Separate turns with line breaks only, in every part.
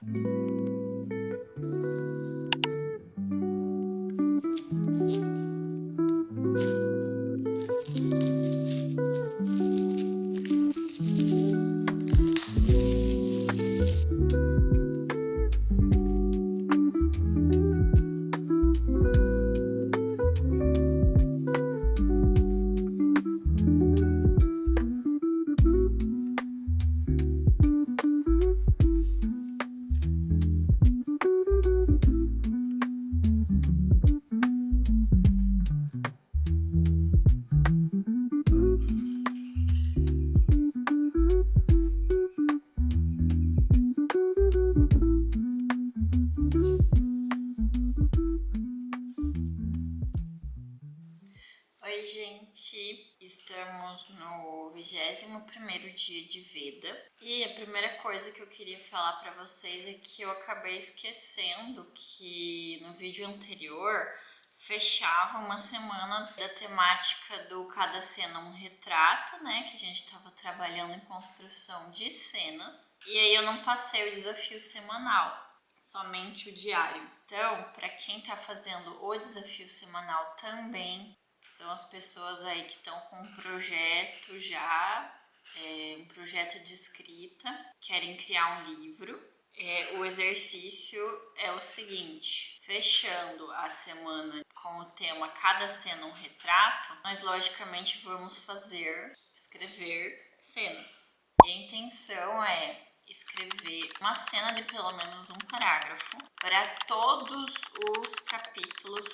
Oi, gente! Estamos no 21º dia de Veda e a primeira coisa que eu queria falar para vocês é que eu acabei esquecendo que no vídeo anterior fechava uma semana da temática do Cada Cena um Retrato, né? Que a gente estava trabalhando em construção de cenas e aí eu não passei o desafio semanal, somente o diário. Então, para quem está fazendo o desafio semanal também, que são as pessoas aí que estão com um projeto já, um projeto de escrita, querem criar um livro. O exercício é o seguinte: fechando a semana com o tema Cada Cena um Retrato, nós logicamente vamos escrever cenas. E a intenção é escrever uma cena de pelo menos um parágrafo para todos os capítulos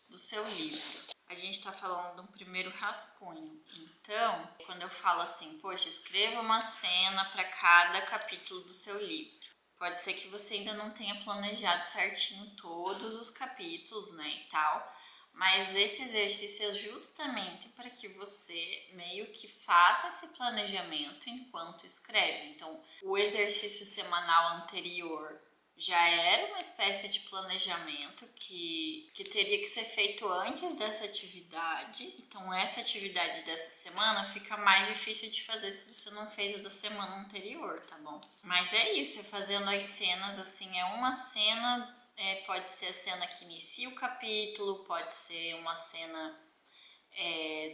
do seu livro. A gente está falando de um primeiro rascunho. Então, quando eu falo assim, poxa, escreva uma cena para cada capítulo do seu livro. Pode ser que você ainda não tenha planejado certinho todos os capítulos, né, e tal. Mas esse exercício é justamente para que você meio que faça esse planejamento enquanto escreve. Então, o exercício semanal anterior já era uma espécie de planejamento que teria que ser feito antes dessa atividade. Então, essa atividade dessa semana fica mais difícil de fazer se você não fez a da semana anterior, tá bom? Mas é isso, é fazendo as cenas assim, é uma cena, pode ser a cena que inicia o capítulo, pode ser uma cena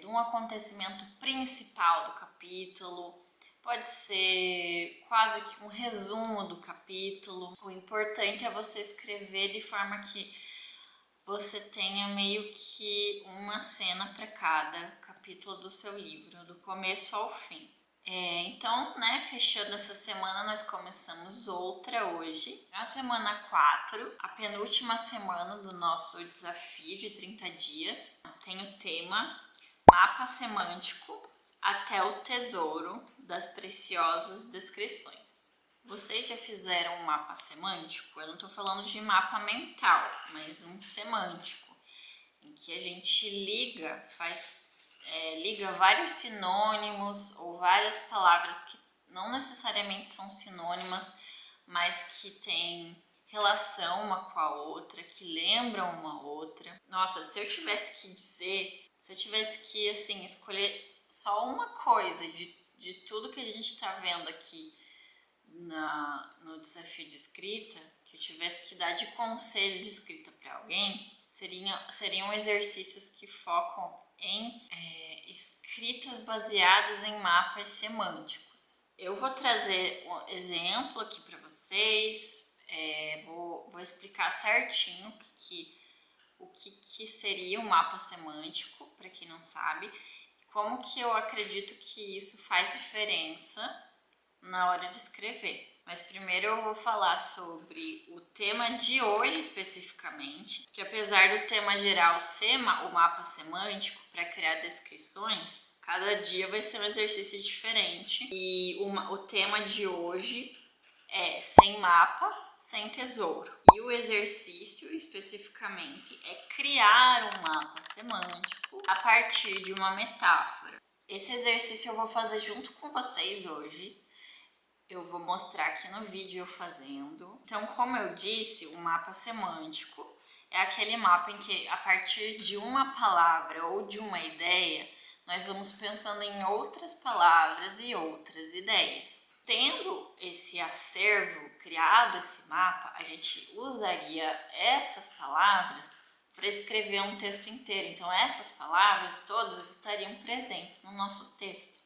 de um acontecimento principal do capítulo, pode ser quase que um resumo do capítulo. O importante é você escrever de forma que você tenha meio que uma cena para cada capítulo do seu livro, do começo ao fim. Então, né, fechando essa semana, nós começamos outra hoje, a semana 4, a penúltima semana do nosso desafio de 30 dias. Tem o tema Mapa Semântico até o Tesouro das Preciosas Descrições. Vocês já fizeram um mapa semântico? Eu não estou falando de mapa mental, mas um semântico, em que a gente liga vários sinônimos ou várias palavras que não necessariamente são sinônimas, mas que têm relação uma com a outra, que lembram uma outra. Nossa, se eu tivesse que assim, escolher só uma coisa de tudo que a gente está vendo aqui no desafio de escrita, que eu tivesse que dar de conselho de escrita para alguém, seriam exercícios que focam em escritas baseadas em mapas semânticos. Eu vou trazer um exemplo aqui para vocês, vou explicar certinho o que seria um mapa semântico, para quem não sabe, como que eu acredito que isso faz diferença na hora de escrever. Mas primeiro eu vou falar sobre o tema de hoje especificamente, que apesar do tema geral ser o mapa semântico para criar descrições, cada dia vai ser um exercício diferente. E o tema de hoje é sem mapa, sem tesouro. E o exercício especificamente é criar um mapa semântico a partir de uma metáfora. Esse exercício eu vou fazer junto com vocês hoje. Eu vou mostrar aqui no vídeo eu fazendo. Então, como eu disse, o mapa semântico é aquele mapa em que, a partir de uma palavra ou de uma ideia, nós vamos pensando em outras palavras e outras ideias. Tendo esse acervo, criado esse mapa, a gente usaria essas palavras para escrever um texto inteiro. Então essas palavras todas estariam presentes no nosso texto.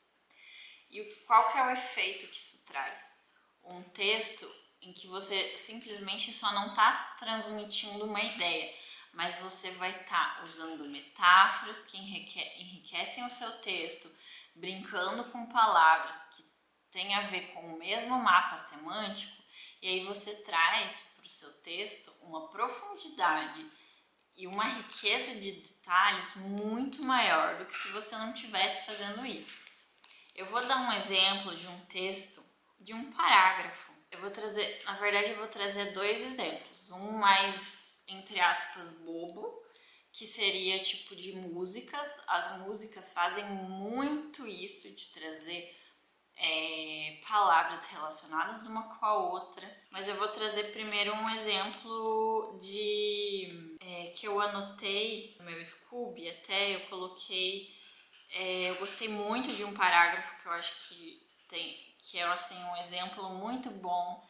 E qual que é o efeito que isso traz? Um texto em que você simplesmente só não está transmitindo uma ideia, mas você vai estar usando metáforas que enriquecem o seu texto, brincando com palavras que têm a ver com o mesmo mapa semântico, e aí você traz para o seu texto uma profundidade e uma riqueza de detalhes muito maior do que se você não estivesse fazendo isso. Eu vou dar um exemplo de um texto, de um parágrafo. Eu vou trazer 2 exemplos. Um mais, entre aspas, bobo, que seria tipo de músicas. As músicas fazem muito isso de trazer palavras relacionadas uma com a outra. Mas eu vou trazer primeiro um exemplo que eu anotei no meu Scooby, até eu coloquei. Eu gostei muito de um parágrafo que eu acho que é assim, um exemplo muito bom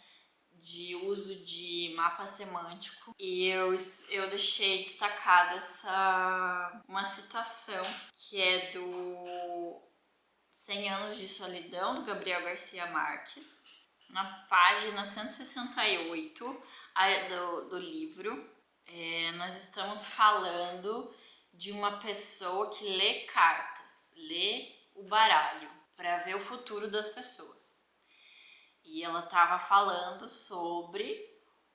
de uso de mapa semântico, e eu deixei destacado uma citação que é do 100 Anos de Solidão, do Gabriel Garcia Marques, na página 168 do livro. Nós estamos falando de uma pessoa que lê cartas, lê o baralho para ver o futuro das pessoas. E ela estava falando sobre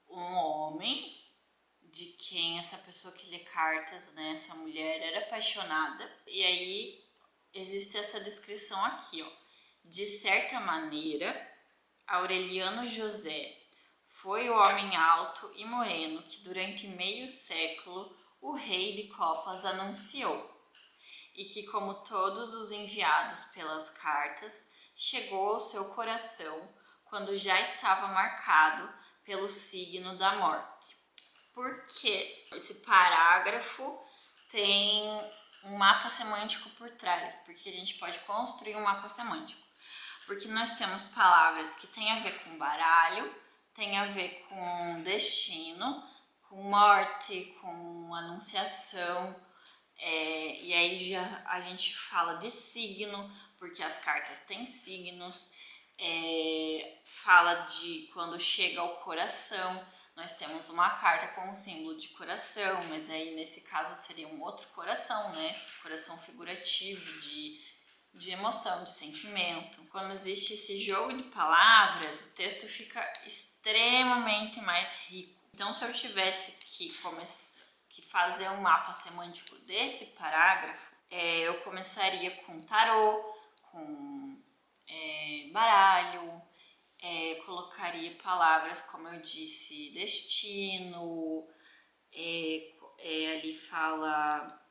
um homem de quem essa pessoa que lê cartas, né, essa mulher era apaixonada. E aí existe essa descrição aqui, ó. De certa maneira, Aureliano José foi o homem alto e moreno que durante meio século o rei de Copas anunciou, e que, como todos os enviados pelas cartas, chegou ao seu coração quando já estava marcado pelo signo da morte. Por que esse parágrafo tem um mapa semântico por trás? Porque a gente pode construir um mapa semântico. Porque nós temos palavras que têm a ver com baralho, tem a ver com destino, com morte, com anunciação. E aí já a gente fala de signo, porque as cartas têm signos. Fala de quando chega ao coração. Nós temos uma carta com um símbolo de coração, mas aí nesse caso seria um outro coração, né? Coração figurativo de emoção, de sentimento. Quando existe esse jogo de palavras, o texto fica extremamente mais rico. Então, se eu tivesse que fazer um mapa semântico desse parágrafo, eu começaria com tarô, com baralho, colocaria palavras como eu disse, destino, ali fala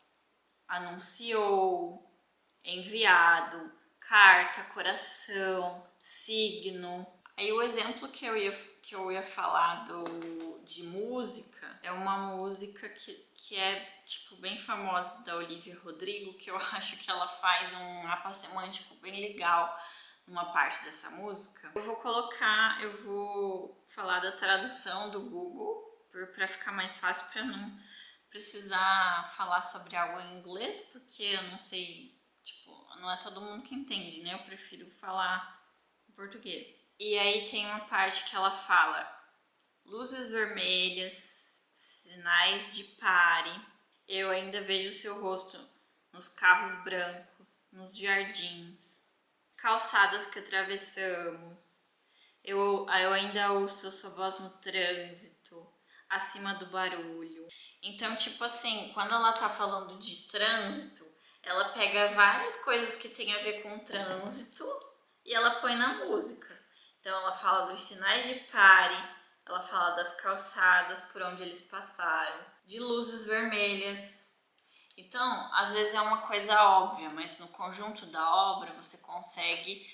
anunciou, enviado, carta, coração, signo. Aí o exemplo que eu ia falar de música é uma música que é tipo bem famosa da Olivia Rodrigo, que eu acho que ela faz um mapa semântico bem legal numa parte dessa música. Eu vou falar da tradução do Google para ficar mais fácil, para não precisar falar sobre algo em inglês, porque eu não sei, tipo, não é todo mundo que entende, né? Eu prefiro falar em português. E aí tem uma parte que ela fala luzes vermelhas, sinais de pare, eu ainda vejo seu rosto nos carros brancos, nos jardins, calçadas que atravessamos, eu ainda ouço sua voz no trânsito, acima do barulho. Então, tipo assim, quando ela tá falando de trânsito, ela pega várias coisas que tem a ver com o trânsito e ela põe na música. Então, ela fala dos sinais de pare, ela fala das calçadas por onde eles passaram, de luzes vermelhas. Então, às vezes é uma coisa óbvia, mas no conjunto da obra você consegue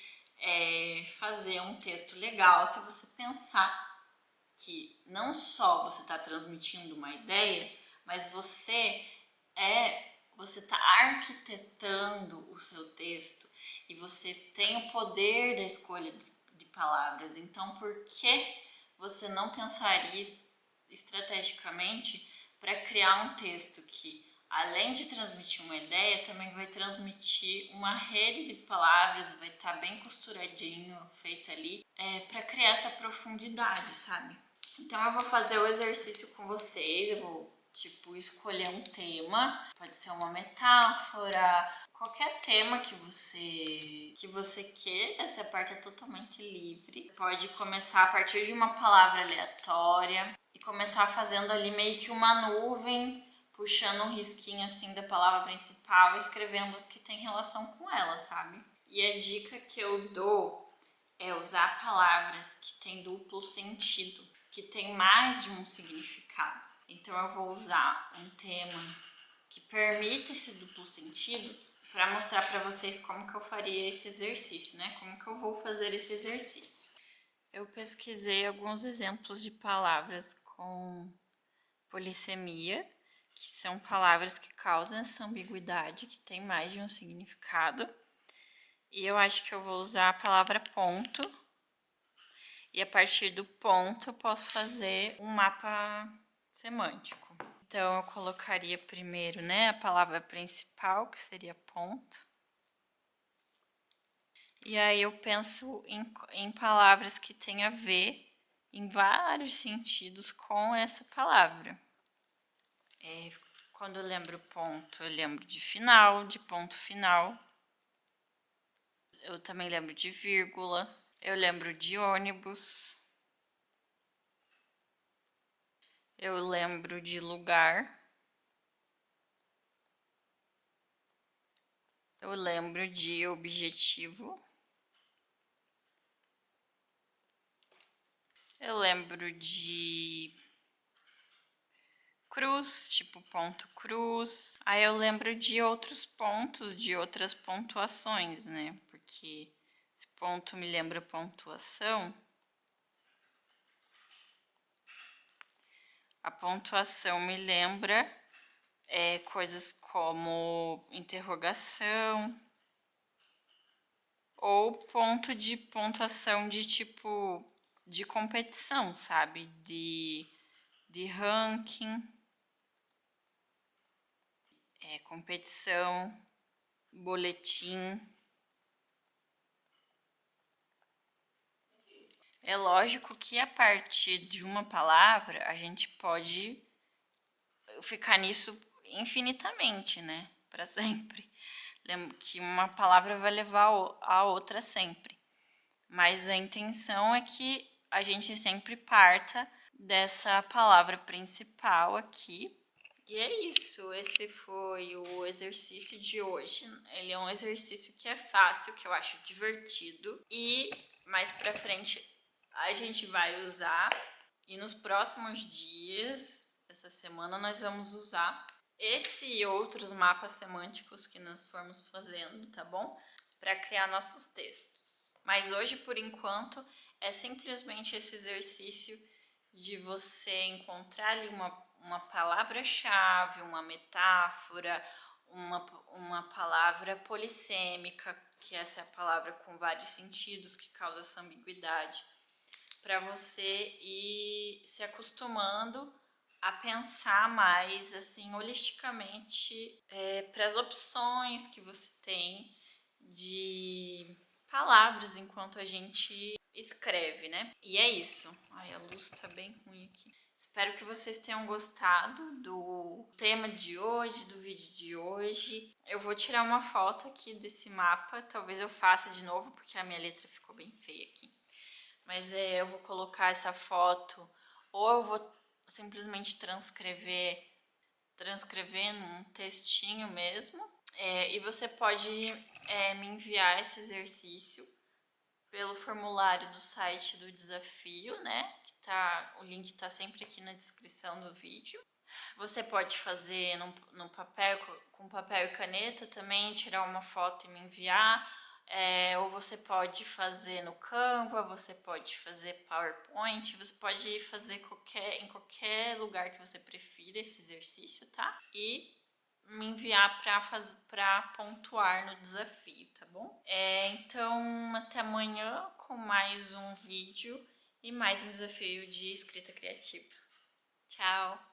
fazer um texto legal se você pensar que não só você está transmitindo uma ideia, mas você está arquitetando o seu texto e você tem o poder da escolha de palavras. Então, por que você não pensaria estrategicamente para criar um texto que, além de transmitir uma ideia, também vai transmitir uma rede de palavras, vai estar bem costuradinho, feito ali, para criar essa profundidade, sabe? Então eu vou fazer o exercício com vocês, eu vou escolher um tema, pode ser uma metáfora, qualquer tema que você queira, essa parte é totalmente livre. Pode começar a partir de uma palavra aleatória e começar fazendo ali meio que uma nuvem, puxando um risquinho assim da palavra principal, escrevendo as que tem relação com ela, sabe? E a dica que eu dou é usar palavras que têm duplo sentido, que tem mais de um significado. Então eu vou usar um tema que permita esse duplo sentido para mostrar para vocês como que eu faria esse exercício, né? Como que eu vou fazer esse exercício. Eu pesquisei alguns exemplos de palavras com polissemia, que são palavras que causam essa ambiguidade, que tem mais de um significado. E eu acho que eu vou usar a palavra ponto. E a partir do ponto eu posso fazer um mapa semântico. Então eu colocaria primeiro, a palavra principal, que seria ponto. E aí eu penso em palavras que têm a ver em vários sentidos com essa palavra. Quando eu lembro ponto, eu lembro de final, de ponto final. Eu também lembro de vírgula. Eu lembro de ônibus. Eu lembro de lugar. Eu lembro de objetivo. Eu lembro de cruz, tipo ponto cruz. Aí eu lembro de outros pontos, de outras pontuações, né? Porque esse ponto me lembra pontuação. A pontuação me lembra coisas como interrogação ou ponto de pontuação de tipo de competição, sabe? De ranking, competição, boletim. É lógico que a partir de uma palavra a gente pode ficar nisso infinitamente, né? Para sempre. Lembro que uma palavra vai levar a outra sempre. Mas a intenção é que a gente sempre parta dessa palavra principal aqui. E é isso, esse foi o exercício de hoje. Ele é um exercício que é fácil, que eu acho divertido. E mais pra frente a gente vai usar. E nos próximos dias, essa semana, nós vamos usar esse e outros mapas semânticos que nós formos fazendo, tá bom? Para criar nossos textos. Mas hoje, por enquanto, é simplesmente esse exercício de você encontrar ali uma palavra-chave, uma metáfora, uma palavra polissêmica, que essa é a palavra com vários sentidos que causa essa ambiguidade, para você ir se acostumando a pensar mais assim holisticamente para as opções que você tem de palavras enquanto a gente escreve, né? E é isso. Ai, a luz tá bem ruim aqui. Espero que vocês tenham gostado do tema de hoje, do vídeo de hoje. Eu vou tirar uma foto aqui desse mapa, talvez eu faça de novo porque a minha letra ficou bem feia aqui. Mas eu vou colocar essa foto ou eu vou simplesmente transcrever num textinho mesmo. E você pode me enviar esse exercício pelo formulário do site do desafio, né? O link tá sempre aqui na descrição do vídeo. Você pode fazer no papel, com papel e caneta também, tirar uma foto e me enviar. Ou você pode fazer no Canva, você pode fazer PowerPoint, você pode fazer em qualquer lugar que você prefira esse exercício, tá? E me enviar para pontuar no desafio, tá bom? Então, até amanhã com mais um vídeo e mais um desafio de escrita criativa. Tchau!